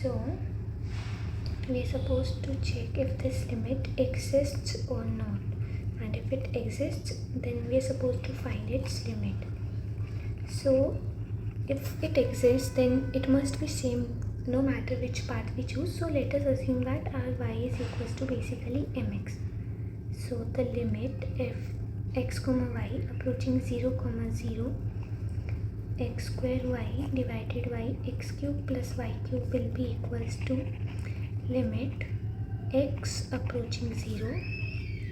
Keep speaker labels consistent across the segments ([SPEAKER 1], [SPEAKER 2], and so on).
[SPEAKER 1] So we are supposed to check if this limit exists or not, and if it exists then we are supposed to find its limit. So if it exists then it must be same no matter which path we choose. So let us assume that our y is equals to basically mx. So the limit f x comma y approaching 0 comma 0 x square y divided by x cube plus y cube will be equals to limit x approaching 0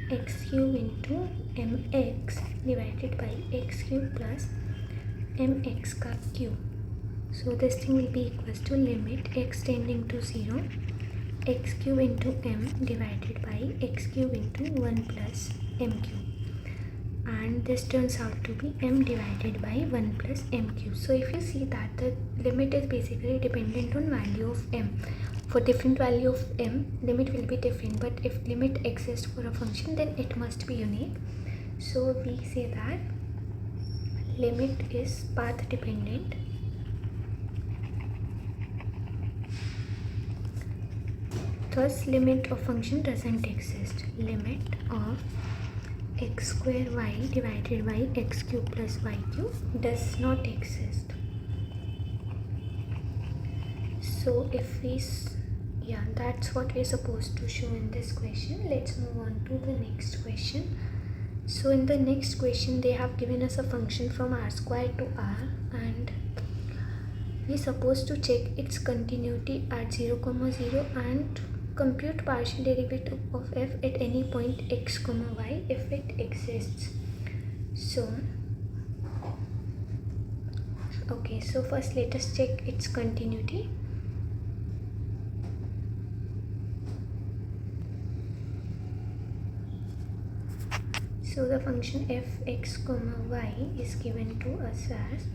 [SPEAKER 1] x cube into mx divided by x cube plus mx ka cube. So this thing will be equals to limit x tending to 0 x cube into m divided by x cube into 1 plus m cube, and this turns out to be m divided by 1 plus m cube. So if you see that the limit is basically dependent on value of m. For different value of m, limit will be different, but if limit exists for a function then it must be unique. So we say that limit is path dependent thus limit of function doesn't exist. Limit of x square y divided by x cube plus y cube does not exist. So if we that's what we're supposed to show in this question. Let's move on to the next question. So in the next question they have given us a function from r square to r, and we're supposed to check its continuity at 0 comma 0 and compute partial derivative of f at any point x comma y if it exists. So first let us check its continuity. So the function f x comma y is given to us as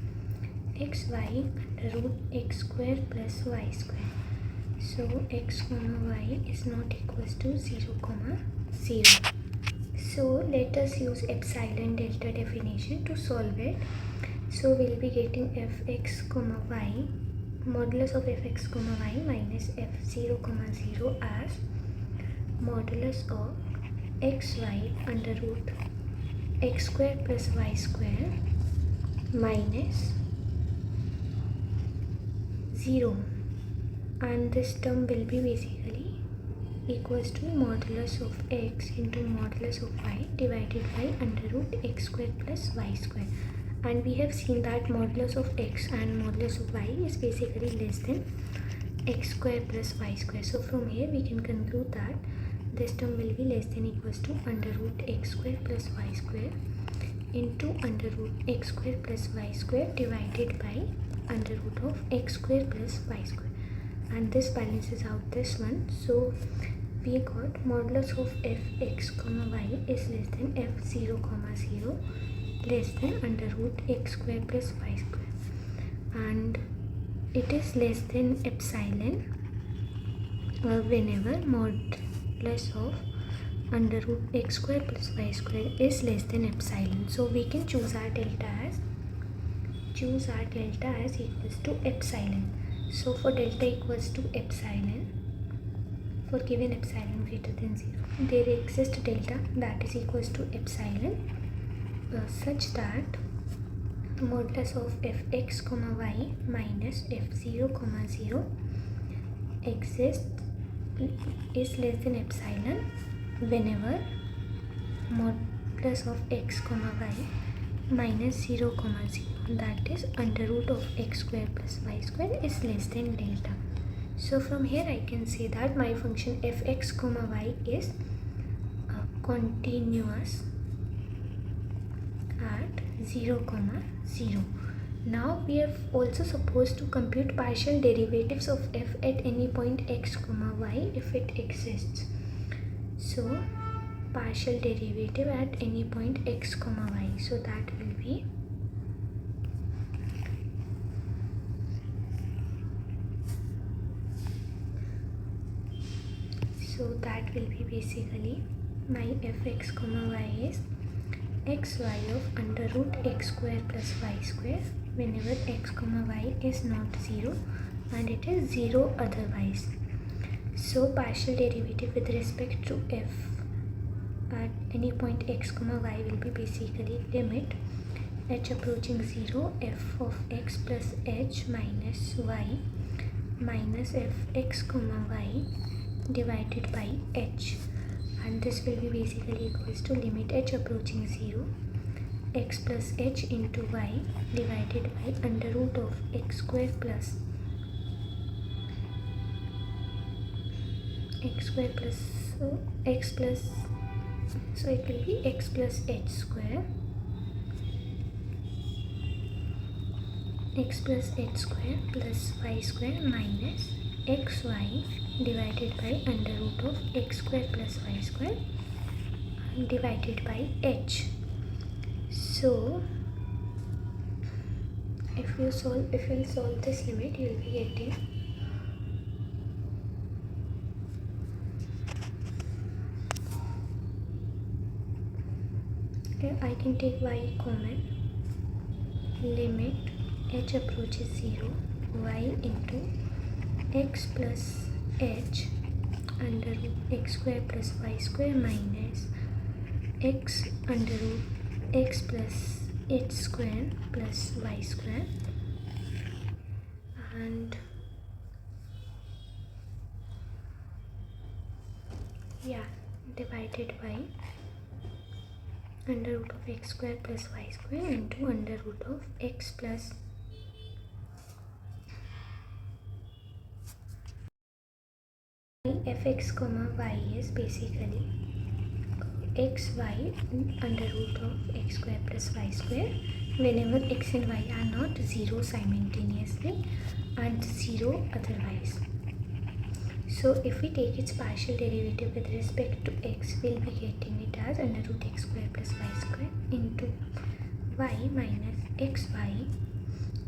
[SPEAKER 1] xy under root x square plus y square. So x comma y is not equals to 0 comma 0. So let us use epsilon delta definition to solve it. So we'll be getting fx comma y modulus of fx comma y minus f0 comma 0 as modulus of xy under root x square plus y square minus 0, and this term will be basically equals to modulus of x into modulus of y divided by under root x square plus y square. And we have seen that modulus of x and modulus of y is basically less than x square plus y square. So from here we can conclude that this term will be less than equals to under root x square plus y square into under root x square plus y square divided by under root of x square plus y square, and this balances out this one. So we got modulus of fx comma y is less than f0 comma 0 less than under root x square plus y square, and it is less than epsilon whenever modulus of under root x square plus y square is less than epsilon. So we can choose our delta as equals to epsilon. So for delta equals to epsilon, for given epsilon greater than 0, there exists delta that is equals to epsilon such that modulus of fx comma y minus f0 comma 0 exists is less than epsilon whenever modulus of x comma y minus 0 comma 0, that is under root of x square plus y square, is less than delta. So from here I can say that my function fx comma y is continuous at 0 comma 0. Now we are also supposed to compute partial derivatives of f at any point x comma y if it exists. So partial derivative at any point x comma y, so that will be basically my fx comma y is xy of under root x square plus y square whenever x comma y is not 0 and it is 0 otherwise. So partial derivative with respect to f at any point x comma y will be basically limit h approaching 0 f of x plus h minus y minus f x comma y divided by h, and this will be basically equals to limit h approaching 0 x plus h into y divided by under root of x square plus x square plus x plus, so it will be x plus h square, x plus h square plus y square minus xy divided by under root of x square plus y square divided by h. So if you solve this limit, you will be getting I can take y common, limit h approaches 0 y into x plus h under root x square plus y square minus x under root x plus h square plus y square, and divided by under root of x square plus y square into under root of x plus fx comma y is basically xy under root of x square plus y square whenever x and y are not 0 simultaneously and 0 otherwise. So if we take its partial derivative with respect to x, we'll be getting it as under root x square plus y square into y minus xy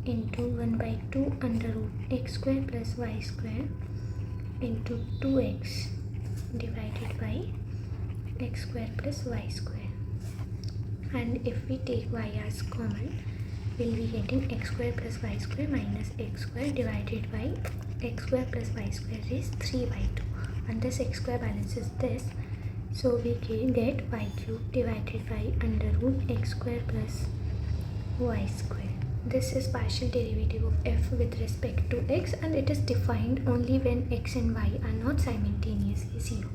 [SPEAKER 1] into 1 by 2 under root x square plus y square into 2x divided by x square plus y square. And if we take y as common, we'll be getting x square plus y square minus x square divided by x square plus y square is 3 by 2, and this x square balances this, so we can get y cube divided by under root x square plus y square. This is partial derivative of f with respect to x, and it is defined only when x and y are not simultaneously 0.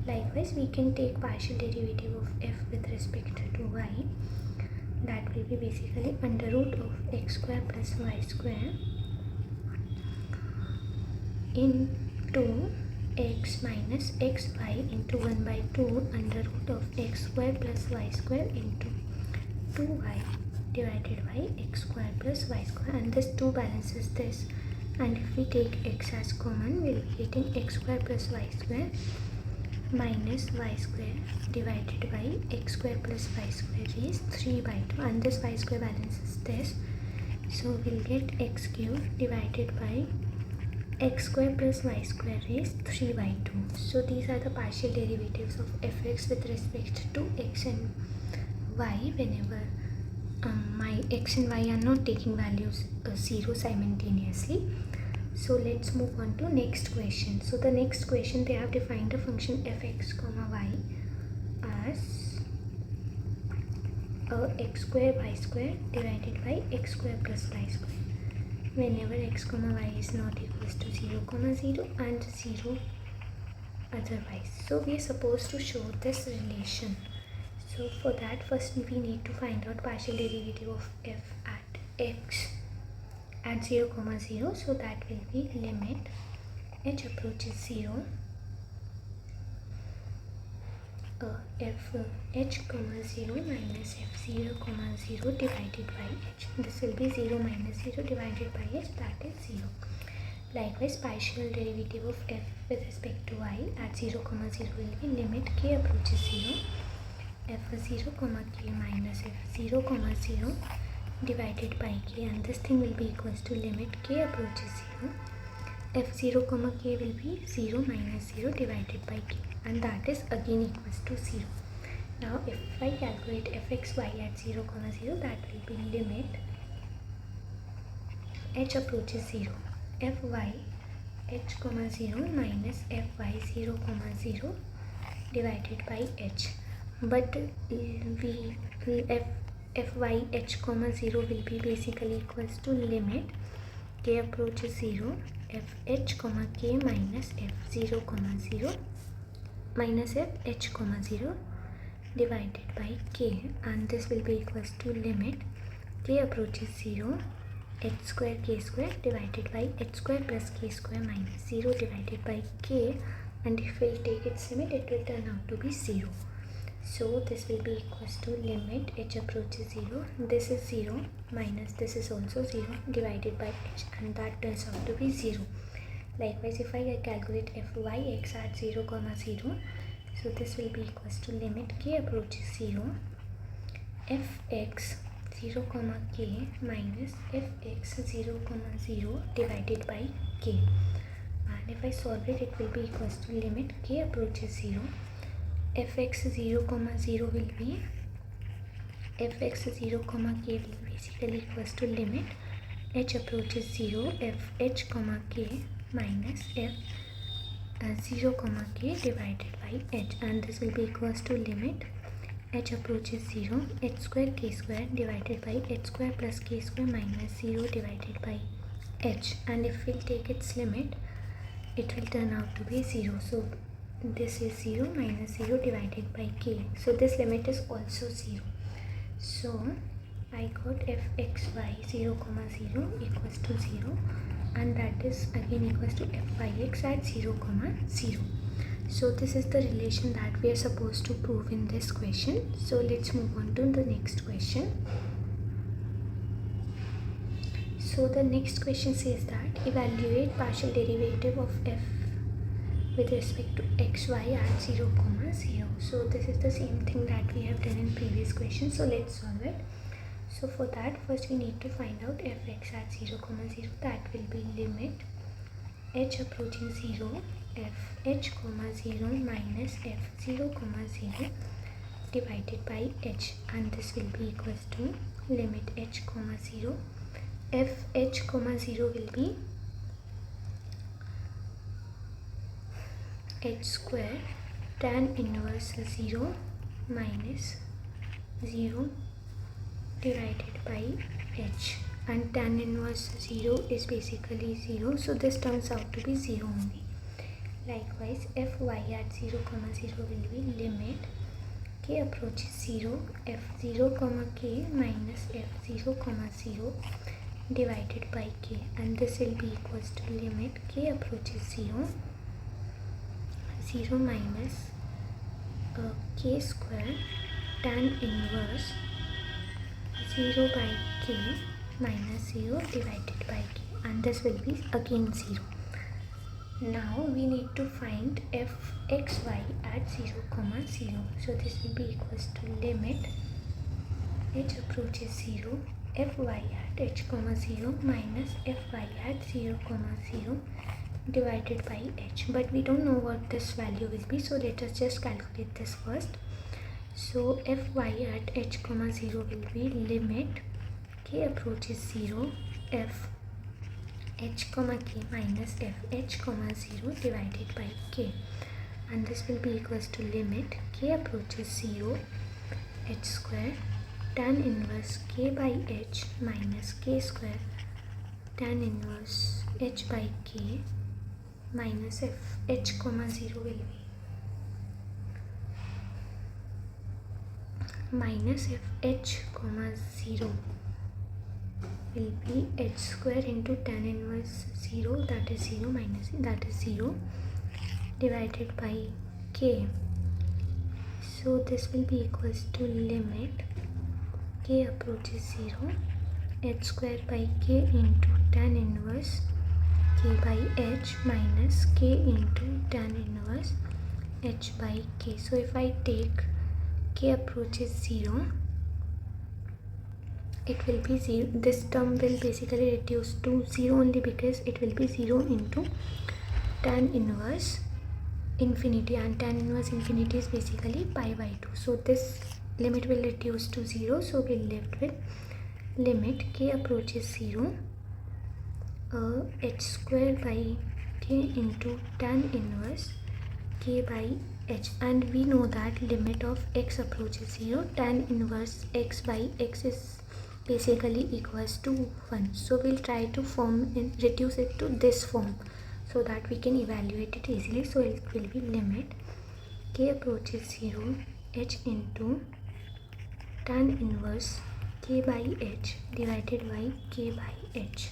[SPEAKER 1] Likewise, we can take partial derivative of f with respect to y, that will be basically under root of x square plus y square into x minus xy into 1 by 2 under root of x square plus y square into 2y divided by x square plus y square, and this 2 balances this, and if we take x as common, we will be getting x square plus y square minus y square divided by x square plus y square is 3 by 2, and this y square balances this, so we'll get x cube divided by x square plus y square is 3 by 2. So these are the partial derivatives of fx with respect to x and y whenever my x and y are not taking values 0 simultaneously. So let's move on to next question. So the next question, they have defined a function fx comma y as x square y square divided by x square plus y square whenever x comma y is not equals to 0 comma 0 and 0 otherwise. So we are supposed to show this relation. So for that, first we need to find out partial derivative of f at x at 0 comma 0. So that will be limit h approaches 0 f h comma 0 minus f 0 comma 0 divided by h. This will be 0 minus 0 divided by h, that is 0. Likewise, partial derivative of f with respect to y at 0 comma 0 will be limit k approaches 0 f 0 comma k minus f 0 comma 0 divided by k, and this thing will be equals to limit k approaches 0 f 0 comma k will be 0 minus 0 divided by k, and that is again equals to 0. Now if I calculate fxy at 0 comma 0, that will be limit h approaches 0 fy h comma 0 minus fy 0 comma 0 divided by h. But fy h comma 0 will be basically equals to limit k approaches 0 f h comma k minus f 0 comma 0 minus f h comma 0 divided by k, and this will be equals to limit k approaches 0 h square k square divided by h square plus k square minus 0 divided by k, and if we'll take its limit it will turn out to be 0. So this will be equals to limit h approaches 0, this is 0 minus this is also 0 divided by h, and that turns out to be 0. Likewise, if I calculate fy x at 0 comma 0, so this will be equals to limit k approaches 0 fx 0 comma k minus fx 0 comma 0 divided by k, and if I solve it, it will be equals to limit k approaches 0 fx 0 comma 0 will be fx 0 comma k will basically equals to limit h approaches 0 f h comma k minus f 0 comma k divided by h, and this will be equals to limit h approaches 0 h square k square divided by h square plus k square minus 0 divided by h, and if we'll take its limit it will turn out to be 0. So this is 0 minus 0 divided by k, so this limit is also 0. So I got fxy 0 comma 0 equals to 0, and that is again equals to fyx at 0 comma 0. So this is the relation that we are supposed to prove in this question. So let's move on to the next question. So the next question says that evaluate partial derivative of f with respect to xy at 0 comma 0. So this is the same thing that we have done in previous question, so let's solve it. So for that, first we need to find out fx at 0 comma 0, that will be limit h approaching 0 f h comma 0 minus f 0 comma 0 divided by h, and this will be equals to limit h comma 0 f h comma 0 will be h square tan inverse 0 minus 0 divided by h, and tan inverse 0 is basically 0, so this turns out to be 0 only. Likewise, fy at 0 comma 0 will be limit k approaches 0 f 0 comma k minus f 0 comma 0 divided by k, and this will be equals to limit k approaches 0 0 minus k square tan inverse 0 by k minus 0 divided by k, and this will be again 0. Now we need to find fxy at 0 comma 0. So this will be equals to limit h approaches 0 fy at h comma 0 minus fy at 0 comma 0 divided by h, but we don't know what this value will be, so let us just calculate this first. So fy at h comma 0 will be limit k approaches 0 f h comma k minus f h comma 0 divided by k, and this will be equals to limit k approaches 0 h square tan inverse k by h minus k square tan inverse h by k minus f h comma 0 will be minus f h comma 0 will be h square into tan inverse 0, that is 0 minus that is 0 divided by k. So this will be equals to limit k approaches 0 h square by k into tan inverse k by h minus k into tan inverse h by k. So if I take k approaches 0, it will be 0. This term will basically reduce to 0 only because it will be 0 into tan inverse infinity, and tan inverse infinity is basically pi by 2. So this limit will reduce to 0, so we'll left with limit k approaches 0 h square by k into tan inverse k by h, and we know that limit of x approaches 0, tan inverse x by x is basically equals to 1. So we'll try to reduce it to this form so that we can evaluate it easily. So it will be limit k approaches 0 h into tan inverse k by h divided by k by h.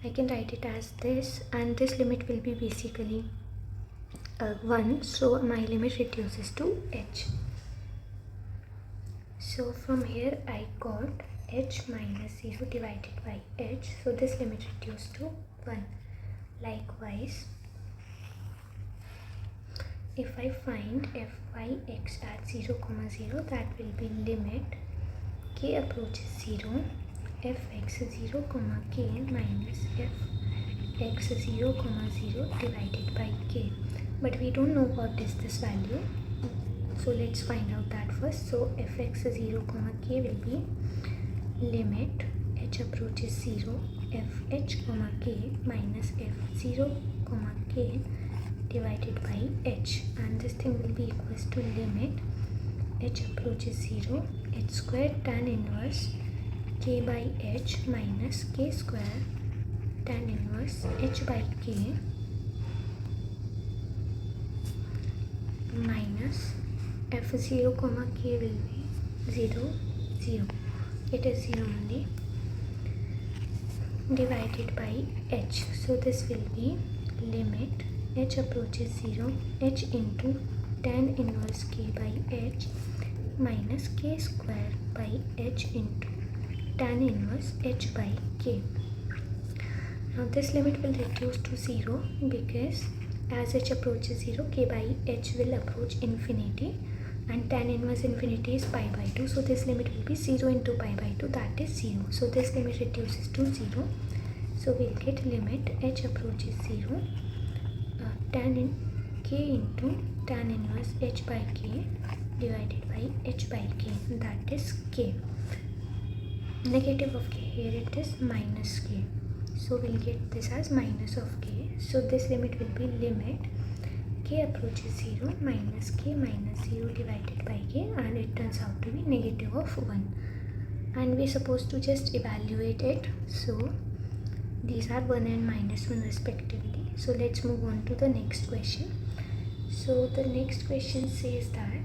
[SPEAKER 1] I can write it as this, and this limit will be basically 1, so my limit reduces to h. So from here I got h minus 0 divided by h, so this limit reduced to 1. Likewise, if I find fyx at 0, 0, that will be limit k approaches 0 fx 0, k minus fx 0, 0 divided by k. But we don't know what is this value, so let's find out that first. So fx 0, k will be limit h approaches 0 fh, k minus f0, k divided by h, and this thing will be equals to limit h approaches 0 h square tan inverse k by h minus k square tan inverse h by k minus f0, k will be 0, 0. It is 0 only, divided by h. So this will be limit h approaches 0 h into tan inverse k by h minus k square by h into tan inverse h by k. Now this limit will reduce to 0 because as h approaches 0, k by h will approach infinity, and tan inverse infinity is pi by 2. So this limit will be 0 into pi by 2, that is 0. So this limit reduces to 0. So we'll get limit h approaches 0 k into tan inverse h by k divided by h by k, that is k. Negative of k, here it is minus k. So we'll get this as minus of k. So this limit will be limit k approaches 0 minus k minus 0 divided by k, and it turns out to be negative of 1. And we're supposed to just evaluate it. So these are 1 and minus 1 respectively. So let's move on to the next question. So the next question says that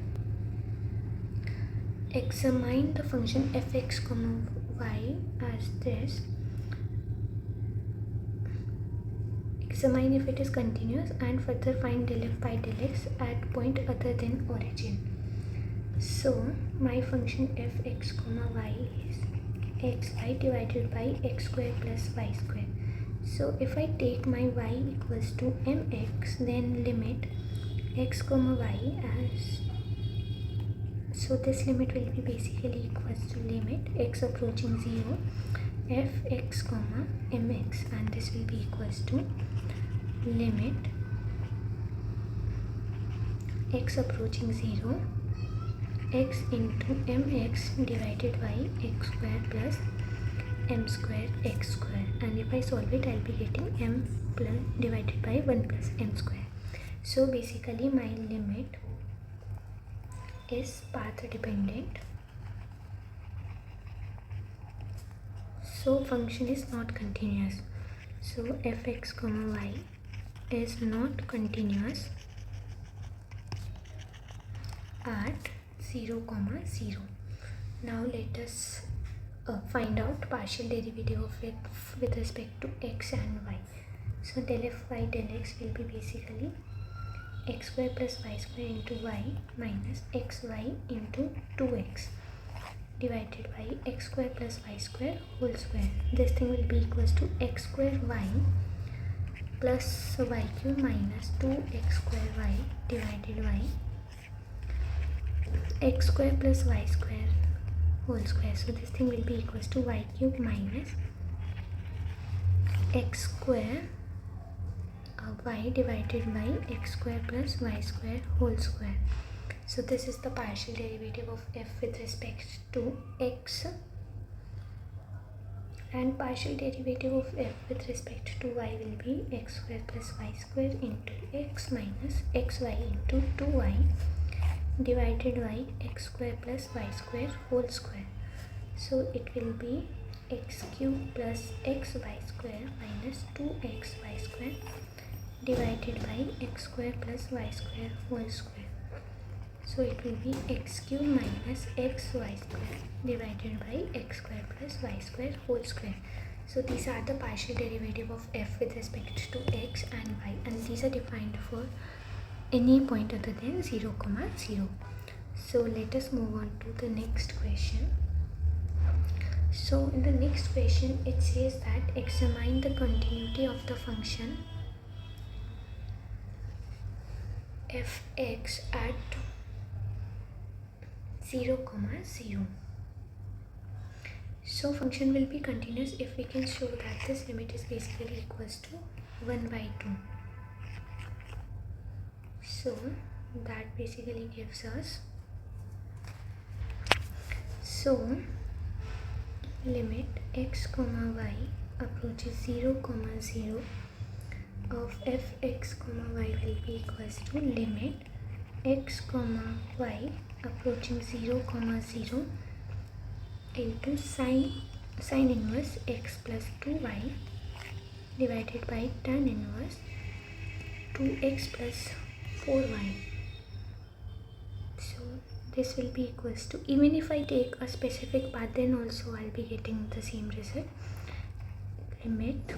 [SPEAKER 1] examine the function fx, y as this. Examine if it is continuous, and further find del f by del x at point other than origin. So my function fx, y is xy divided by x square plus y square. So if I take my y equals to mx, then limit x, y as, so this limit will be basically equals to limit x approaching 0 fx, mx, and this will be equals to limit x approaching 0 x into mx divided by x square plus m square x square, and if I solve it I'll be getting m plus divided by 1 plus m square. So basically my limit is path dependent, so function is not continuous. So fx, y is not continuous at 0, 0. Now let us find out partial derivative of it with respect to x and y. So del f by del x will be basically x square plus y square into y minus xy into 2x divided by x square plus y square whole square. This thing will be equals to x square y plus y cube minus 2x square y divided by x square plus y square whole square. So this thing will be equals to y cube minus x square y divided by x square plus y square whole square. So this is the partial derivative of f with respect to x and partial derivative of f with respect to y will be x square plus y square into x minus xy into 2y divided by x square plus y square whole square. So it will be x cube plus xy square minus 2xy square divided by x square plus y square whole square. So it will be x cube minus xy square divided by x square plus y square whole square. So these are the partial derivative of f with respect to x and y, and these are defined for any point other than 0, 0. So let us move on to the next question. So in the next question it says that examine the continuity of the function fx at 0, 0. So function will be continuous if we can show that this limit is basically equals to 1 by 2. So that basically gives us, so limit x comma y approaches 0, 0 of fx comma y will be equals to limit x comma y approaching 0, 0 into sine inverse x plus 2y divided by tan inverse 2x plus 4y. So this will be equals to, even if I take a specific path, then also I'll be getting the same result. Limit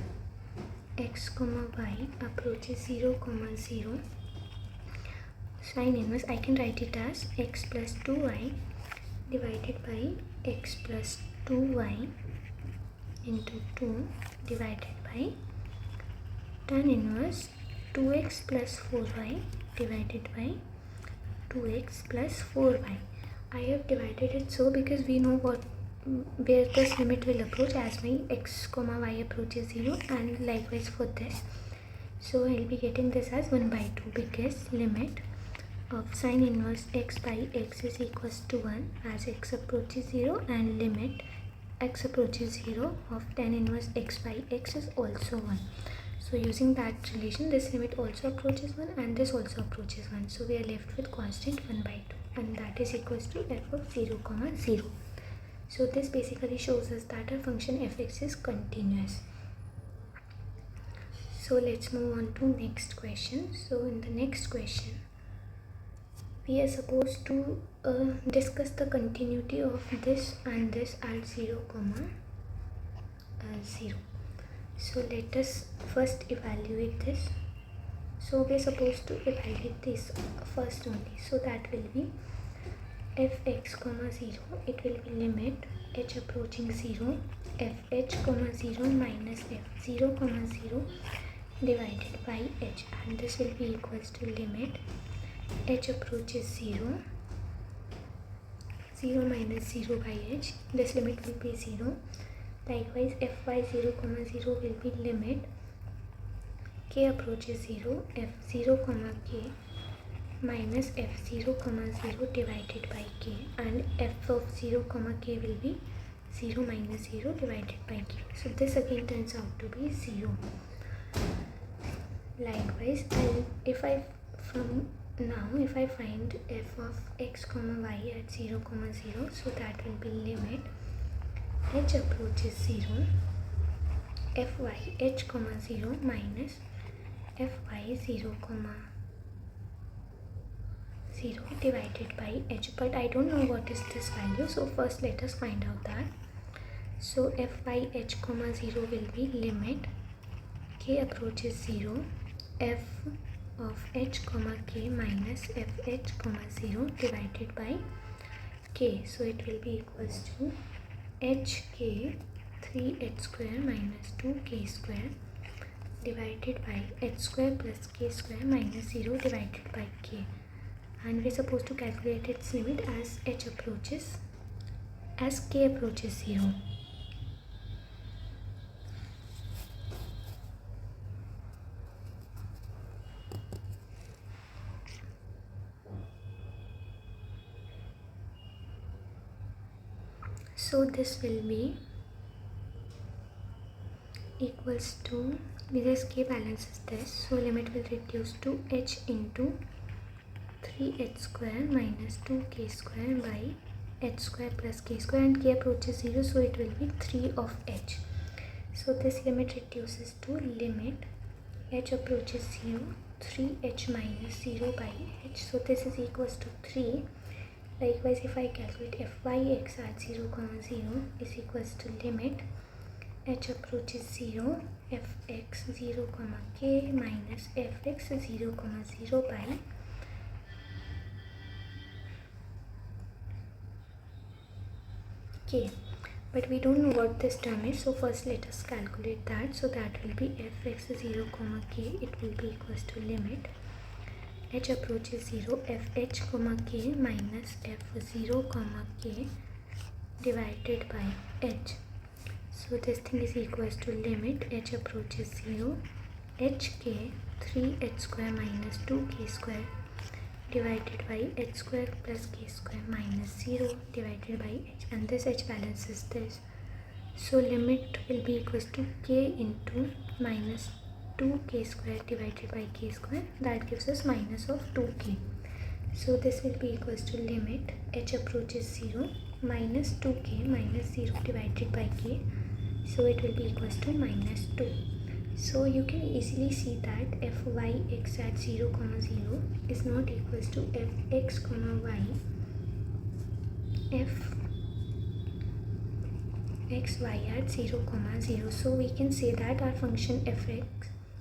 [SPEAKER 1] x comma y approaches 0, 0 sine inverse, I can write it as x plus 2y divided by x plus 2y into 2 divided by tan inverse 2x plus 4y divided by 2x plus 4y. I have divided it so because we know where this limit will approach as my x comma y approaches 0, and likewise for this. So I'll be getting this as 1 by 2 because limit of sine inverse x by x is equals to 1 as x approaches 0, and limit x approaches 0 of tan inverse x by x is also 1. So using that relation, this limit also approaches 1 and this also approaches 1. So we are left with constant 1 by 2, and that is equals to f of 0, 0. So this basically shows us that our function fx is continuous. So let's move on to next question. So in the next question, we are supposed to discuss the continuity of this and this at 0, 0. So let us first evaluate this. So we are supposed to evaluate this first only. So that will be fx, 0, it will be limit h approaching 0, fh, 0 minus f0, 0 divided by h, and this will be equals to limit h approaches 0, 0 minus 0 by h, this limit will be 0. Likewise fy 0, 0 will be limit k approaches 0, f0, k minus f0, 0 divided by k, and f of 0, k will be 0 minus 0 divided by k. So this again turns out to be 0. Likewise, if I find f of x, y at 0, 0, so that will be limit h approaches 0, fy h, 0 minus fy 0, 0 divided by h, but I don't know what is this value, so first let us find out that. So fy h, 0 will be limit k approaches 0, f of h, k minus fh, 0 divided by k. So it will be equals to hk 3h square minus 2k square divided by h square plus k square minus 0 divided by k, and we are supposed to calculate its limit as k approaches 0. So this will be equals to, this k balances this, so limit will reduce to h into 3h square minus 2k square by h square plus k square, and k approaches 0, so it will be 3 of h. So this limit reduces to limit h approaches 0, 3h minus 0 by h, so this is equals to 3. Likewise, if I calculate fyx at 0, 0 is equals to limit h approaches 0, fx 0, k minus fx 0, 0 by k. But we don't know what this term is, so first let us calculate that. So that will be fx 0, k, it will be equals to limit h approaches 0, fh, k minus f0, k divided by h. So this thing is equals to limit h approaches 0, hk 3h square minus 2k square divided by h square plus k square minus 0 divided by h, and this h balances this. So limit will be equals to k into minus 2k square divided by k square, that gives us minus of 2k. So this will be equals to limit h approaches 0 minus 2k minus 0 divided by k, so it will be equals to minus 2. So you can easily see that fyx at 0, 0 is not equals to fx, y fxy at 0, 0. So we can say that our function fx,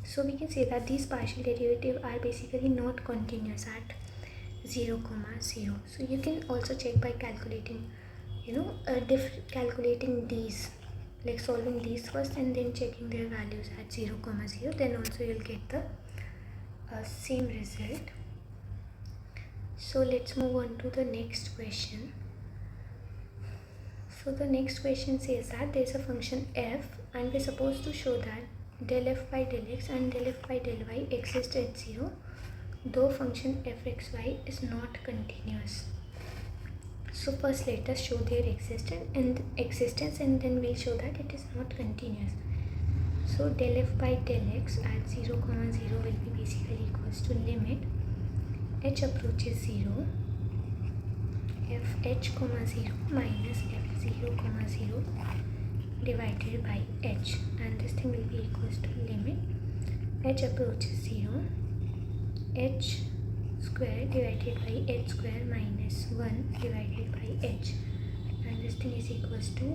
[SPEAKER 1] so we can say that these partial derivatives are basically not continuous at 0, 0. So you can also check by calculating, calculating these, like solving these first and then checking their values at 0, 0, then also you'll get the same result. So let's move on to the next question. So the next question says that there is a function f and we're supposed to show that del f by del x and del f by del y exist at 0, though function fxy is not continuous. So first let us show their existence and then we'll show that it is not continuous. So del f by del x at 0, 0 will be basically equals to limit h approaches 0, fh, 0 minus f0, 0 divided by h, and this thing will be equals to limit h approaches 0, h square divided by h square minus 1 divided by h, and this thing is equals to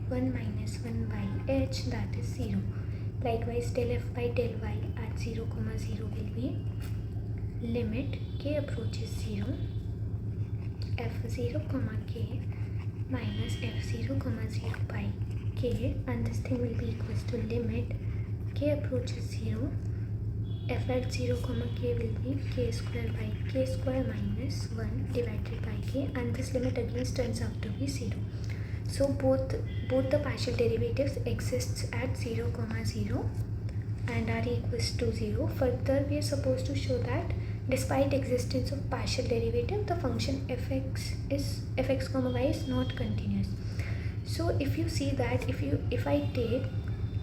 [SPEAKER 1] 1 minus 1 by h, that is 0. Likewise, del f by del y at 0, 0 will be limit k approaches 0, f0, k minus f0, 0 by k, and this thing will be equals to limit k approaches 0, f at 0, k will be k square by k square minus 1 divided by k, and this limit again turns out to be 0. So both the partial derivatives exists at 0, 0 and are equals to 0. Further, we are supposed to show that despite existence of partial derivative, the function fx, y is not continuous. So if you see that if I take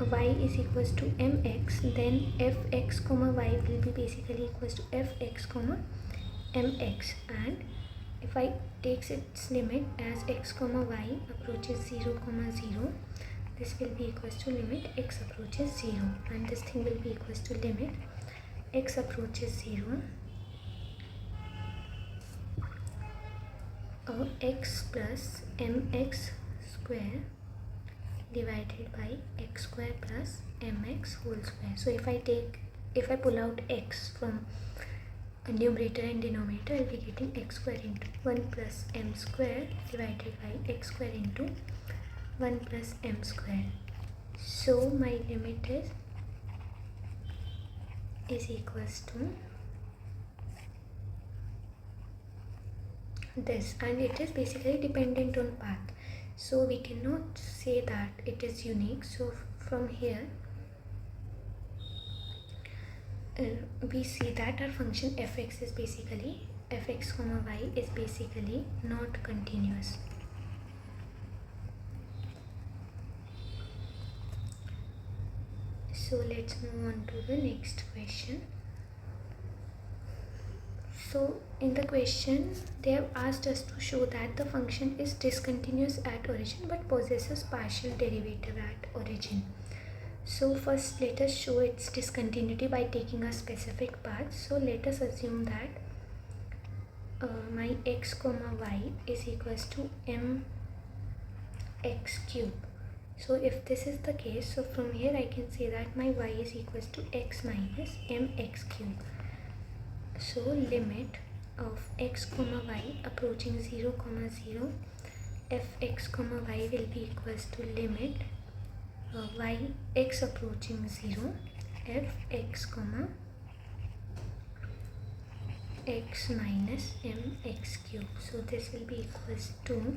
[SPEAKER 1] y is equals to mx, then fx, y will be basically equals to fx, mx, and if I takes its limit as x, y approaches 0, 0, this will be equals to limit x approaches 0, and this thing will be equals to limit x approaches 0, x plus mx square divided by x square plus mx whole square. So if I pull out x from numerator and denominator, I'll be getting x square into 1 plus m square divided by x square into 1 plus m square. So my limit is equals to this, and it is basically dependent on path, so we cannot say that it is unique. So from here we see that our function fx is basically fx, y is basically not continuous. So let's move on to the next question. So in the question they have asked us to show that the function is discontinuous at origin but possesses partial derivative at origin. So first let us show its discontinuity by taking a specific path. So let us assume that my x comma y is equals to mx cube. So if this is the case, so from here I can say that my y is equals to x minus mx cube. So limit of x comma y approaching 0 comma 0, fx comma y will be equals to limit y x approaching 0, fx comma x minus mx cube. So this will be equals to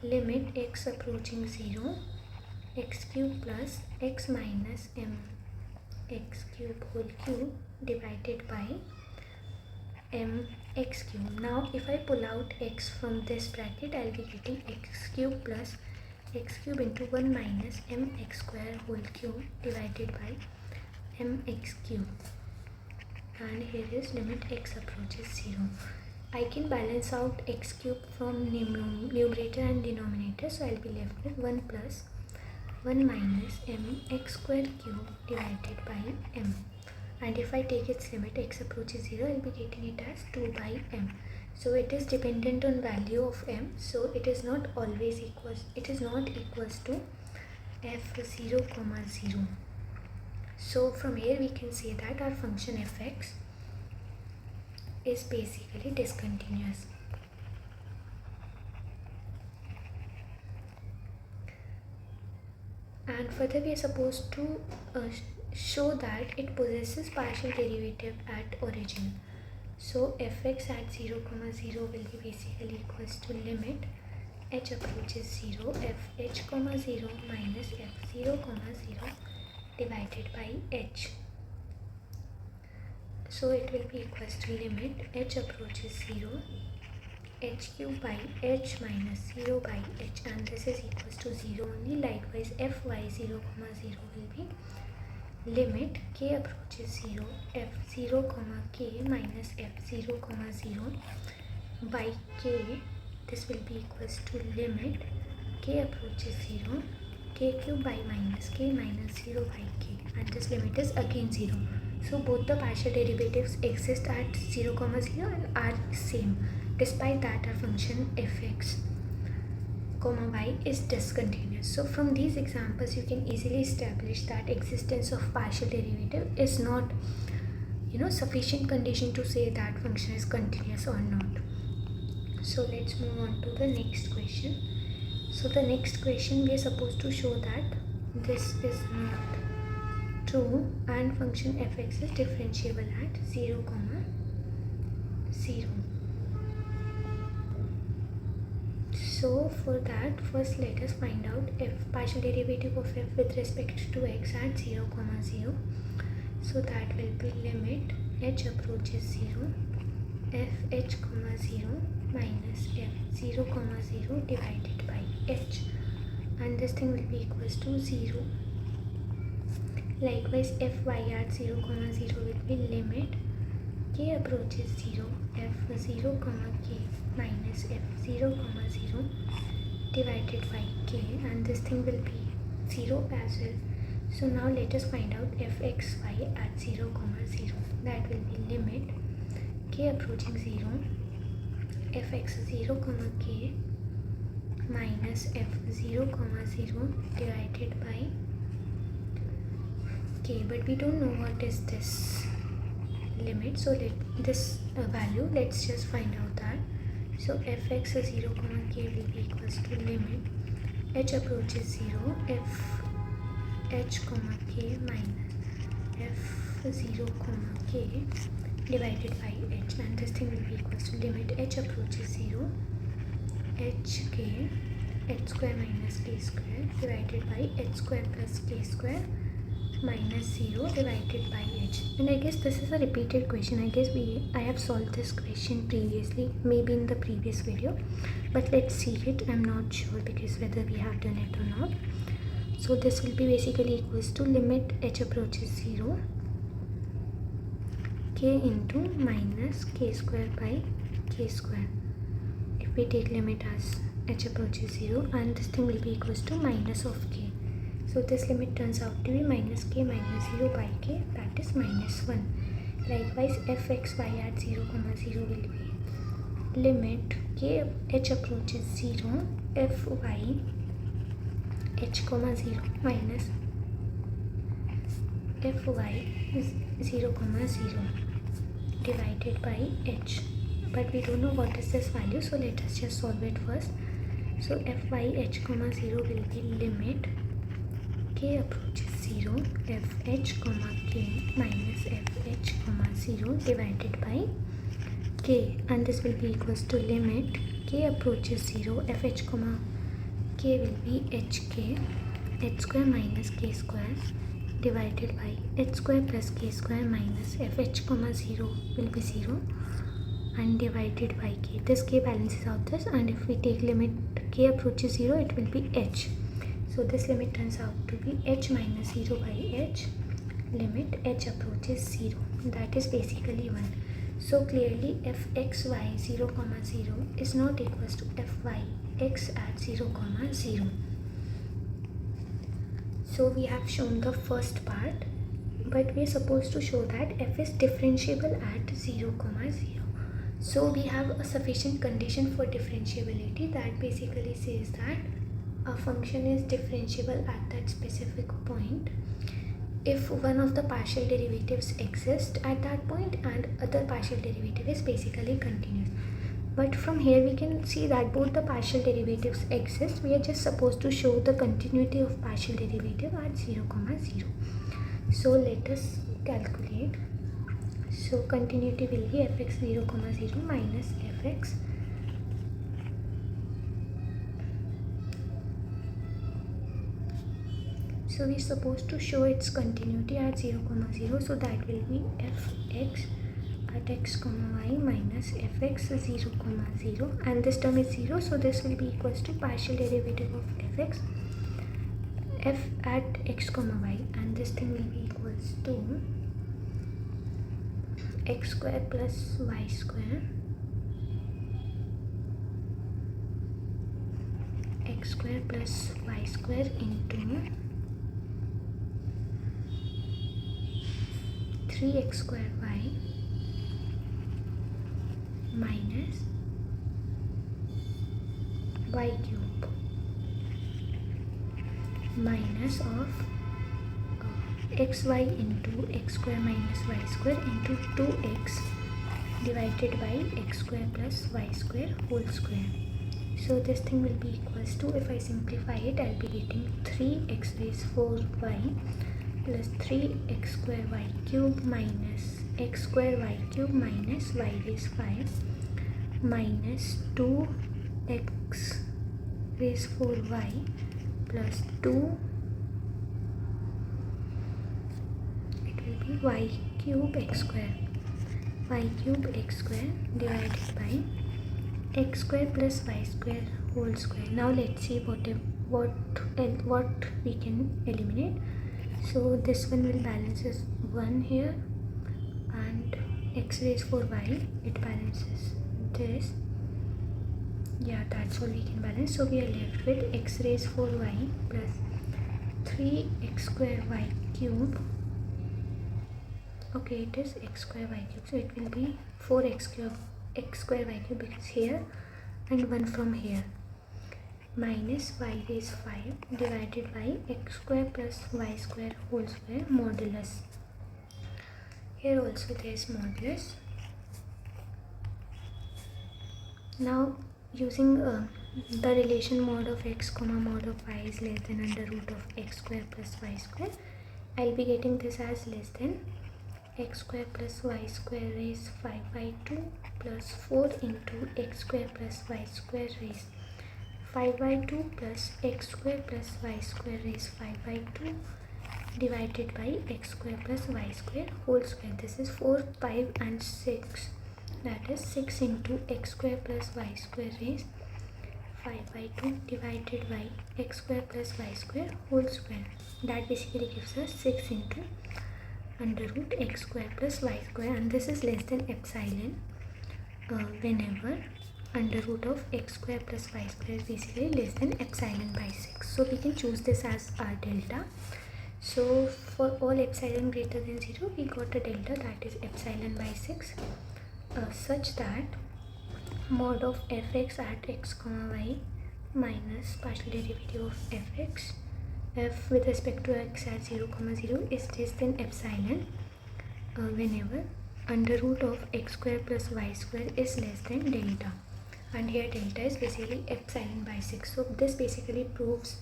[SPEAKER 1] limit x approaching 0, x cube plus x minus mx cube whole cube divided by mx cube. Now if I pull out x from this bracket, I'll be getting x cube plus x cube into 1 minus mx square whole cube divided by mx cube. And here is limit x approaches 0. I can balance out x cube from numerator and denominator, so I'll be left with 1 plus 1 minus mx square cube divided by m. And if I take its limit x approaches 0, I'll be getting it as 2 by m. So it is dependent on value of m, so it is not always equals, it is not equals to f0 comma 0. So from here we can say that our function fx is basically discontinuous. And further we are supposed to show that it possesses partial derivative at origin. So fx at 0 comma 0 will be basically equals to limit h approaches 0, fh comma 0 minus f0 comma 0 divided by h. So it will be equals to limit h approaches 0, h cube by h minus 0 by h, and this is equals to 0 only. Likewise fy 0 comma 0 will be limit k approaches 0, f0 comma k minus f0 comma 0 by k. This will be equals to limit k approaches 0, k cube by minus k minus 0 by k, and this limit is again 0. So both the partial derivatives exist at 0 comma 0 and are same. Despite that, our function fx comma y is discontinuous. So from these examples you can easily establish that existence of partial derivative is not sufficient condition to say that function is continuous or not. So let's move on to the next question. So the next question we are supposed to show that this is not true and function fx is differentiable at 0 comma 0. So for that, first let us find out f partial derivative of f with respect to x at 0 comma 0. So that will be limit h approaches 0, fh comma 0 minus f0 comma 0 divided by h, and this thing will be equals to 0. Likewise fy at 0 comma 0 will be limit k approaches 0, f0 comma k minus f0 comma 0 divided by k, and this thing will be 0 as well. So now let us find out fxy at 0 comma 0. That will be limit k approaching 0, fx0 comma k minus f0 comma 0 divided by k, but we don't know what is this limit, so let this value, let's just find out that. So fx0 comma k will be equals to limit h approaches 0, fh comma k minus f0 comma k divided by h, and this thing will be equals to limit h approaches 0, hk h square minus k square divided by h square plus k square minus 0 divided by h. And I guess this is a repeated question. I guess I have solved this question previously, maybe in the previous video, but let's see it. I'm not sure because whether we have done it or not. So this will be basically equals to limit h approaches 0 k into minus k square by k square. If we take limit as h approaches 0, and this thing will be equals to minus of k. So this limit turns out to be minus k minus 0 by k, that is minus 1. Likewise, fxy at 0, 0 will be limit k h approaches 0 fy h, 0 minus fy is 0, 0 divided by h. But we don't know what is this value, so let us just solve it first. So fy h, 0 will be limit k approaches 0 fh, k minus fh, 0 divided by k, and this will be equals to limit k approaches 0 fh, k will be hk, h square minus k square divided by h square plus k square minus fh, 0 will be 0 and divided by k. This k balances out this, and if we take limit k approaches 0, it will be h. So this limit turns out to be h minus 0 by h, limit h approaches 0. That is basically 1. So clearly fxy 0, 0 is not equals to fy x at 0, 0. So we have shown the first part, but we are supposed to show that f is differentiable at 0, 0. So we have a sufficient condition for differentiability that basically says that a function is differentiable at that specific point if one of the partial derivatives exists at that point and other partial derivative is basically continuous. But from here we can see that both the partial derivatives exist. We are just supposed to show the continuity of partial derivative at 0, 0. So let us calculate. So continuity will be fx 0, 0 minus fx So we are supposed to show its continuity at 0, 0. So that will be fx at x, y minus fx 0, 0. And this term is 0. So this will be equals to partial derivative of fx f at x, y. And this thing will be equals to x square plus y square x square plus y square into 3x square y minus y cube minus of xy into x square minus y square into 2x divided by x square plus y square whole square. So this thing will be equals to, if I simplify it, I'll be getting 3x raised 4y plus 3x square y cube minus x square y cube minus y raised 5 minus 2x raised 4y plus 2, it will be y cube x square divided by x square plus y square whole square. Now let's see what we can eliminate. So this one will balance as 1 here, and x raised 4y, it balances this. Yeah, that's all we can balance. So we are left with x raised 4y plus 3x square y cube. Okay, it is x square y cube, so it will be 4x cube x square y cube because here and 1 from here minus y raised 5 divided by x square plus y square whole square modulus. Here also there is modulus. Now using the relation mod of x comma mod of y is less than under root of x square plus y square, I'll be getting this as less than x square plus y square raised 5 by 2 plus 4 into x square plus y square raised 5 by 2 plus x square plus y square raised 5 by 2 divided by x square plus y square whole square. This is 4, 5 and 6. That is 6 into x square plus y square raised 5 by 2 divided by x square plus y square whole square. That basically gives us 6 into under root x square plus y square, and this is less than epsilon whenever under root of x square plus y square is basically less than epsilon by 6. So we can choose this as our delta. So for all epsilon greater than 0, we got a delta that is epsilon by 6 such that mod of fx at x comma y minus partial derivative of fx f with respect to x at 0 comma 0 is less than epsilon whenever under root of x square plus y square is less than delta, and here delta is basically epsilon by 6. So this basically proves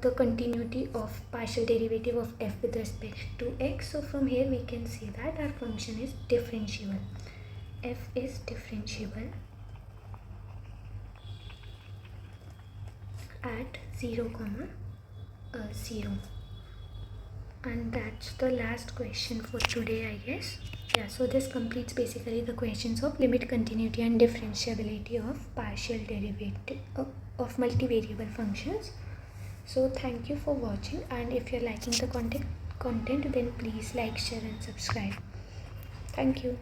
[SPEAKER 1] the continuity of partial derivative of f with respect to x. So from here we can see that our function is differentiable. F is differentiable at 0 comma 0. And that's the last question for today, I guess. Yeah, so this completes basically the questions of limit, continuity and differentiability of partial derivative of multivariable functions. So thank you for watching, and if you're liking the content then please like, share and subscribe. Thank you.